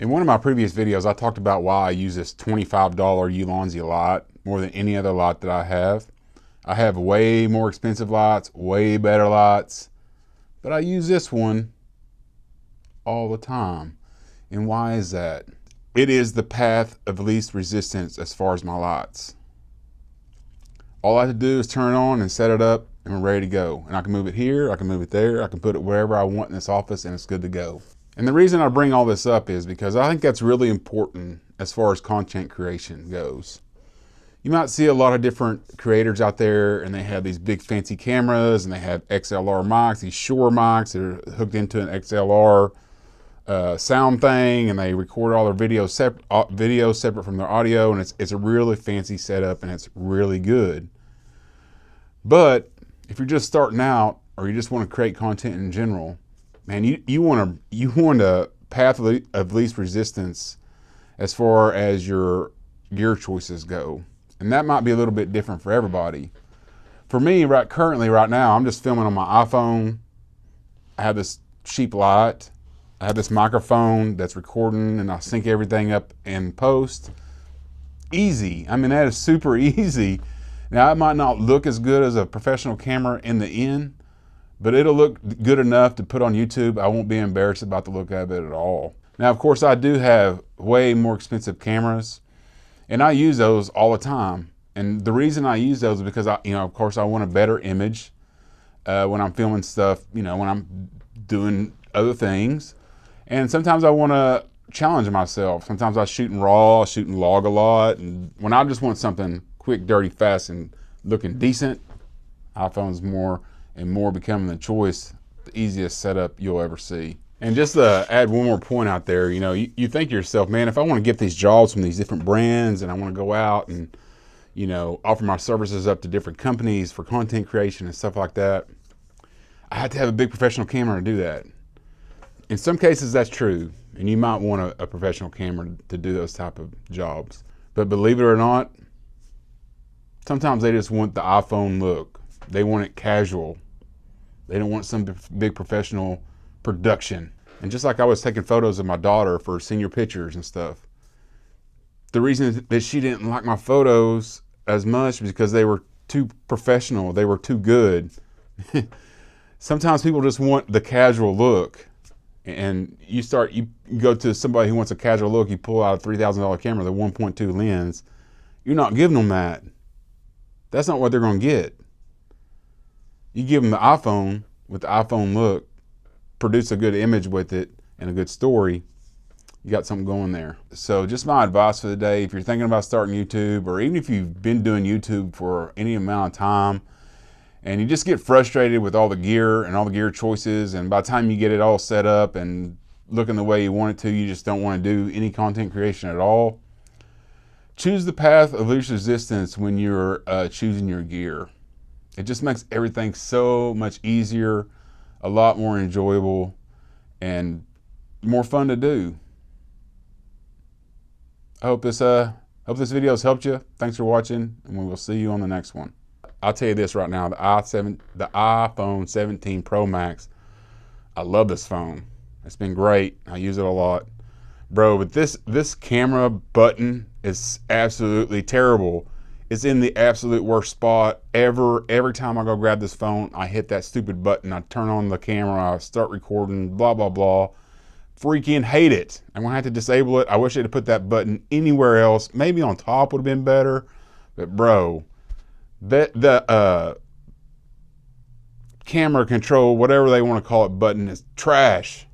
In one of my previous videos, I talked about why I use this $25 Ulanzi light more than any other light that I have. I have way more expensive lights, way better lights, but I use this one all the time. And why is that? It is the path of least resistance as far as my lights. All I have to do is turn it on and set it up and we're ready to go. And I can move it here, I can move it there, I can put it wherever I want in this office and it's good to go. And the reason I bring all this up is because I think that's really important as far as content creation goes. You might see a lot of different creators out there and they have these big fancy cameras and they have XLR mics, these Shure mics that are hooked into an XLR sound thing, and they record all their video separate from their audio, and it's a really fancy setup and it's really good. But if you're just starting out or you just want to create content in general, man, you want a path of least resistance as far as your gear choices go. And that might be a little bit different for everybody. For me, currently right now, I'm just filming on my iPhone. I have this cheap light. I have this microphone that's recording and I sync everything up in post. Easy. I mean, that is super easy. Now, it might not look as good as a professional camera in the end, but it'll look good enough to put on YouTube. I won't be embarrassed about the look of it at all. Now, of course, I do have way more expensive cameras and I use those all the time. And the reason I use those is because of course I want a better image when I'm filming stuff, when I'm doing other things. And sometimes I want to challenge myself. Sometimes I shoot in RAW, shoot in log a lot. And when I just want something quick, dirty, fast, and looking decent, iPhone's more and more becoming the choice, the easiest setup you'll ever see. And just to add one more point out there, you think to yourself, man, if I want to get these jobs from these different brands and I want to go out and, offer my services up to different companies for content creation and stuff like that, I have to have a big professional camera to do that. In some cases, that's true, and you might want a professional camera to do those type of jobs. But believe it or not, sometimes they just want the iPhone look. They want it casual. They don't want some big professional production. And just like I was taking photos of my daughter for senior pictures and stuff, the reason that she didn't like my photos as much was because they were too professional. They were too good. Sometimes people just want the casual look. And you go to somebody who wants a casual look, you pull out a $3,000 camera, the 1.2 lens. You're not giving them that. That's not what they're going to get. You give them the iPhone with the iPhone look, produce a good image with it and a good story, you got something going there. So just my advice for the day, if you're thinking about starting YouTube, or even if you've been doing YouTube for any amount of time, and you just get frustrated with all the gear and all the gear choices, and by the time you get it all set up and looking the way you want it to, you just don't want to do any content creation at all. Choose the path of least resistance when you're choosing your gear. It just makes everything so much easier, a lot more enjoyable, and more fun to do. I hope this video has helped you. Thanks for watching, and we will see you on the next one. I'll tell you this right now, the iPhone 17 Pro Max, I love this phone. It's been great. I use it a lot. Bro, but this camera button is absolutely terrible. It's in the absolute worst spot ever. Every time I go grab this phone, I hit that stupid button. I turn on the camera, I start recording, blah, blah, blah. Freaking hate it. I'm gonna have to disable it. I wish they'd have put that button anywhere else. Maybe on top would have been better, but bro, the camera control, whatever they want to call it, button is trash.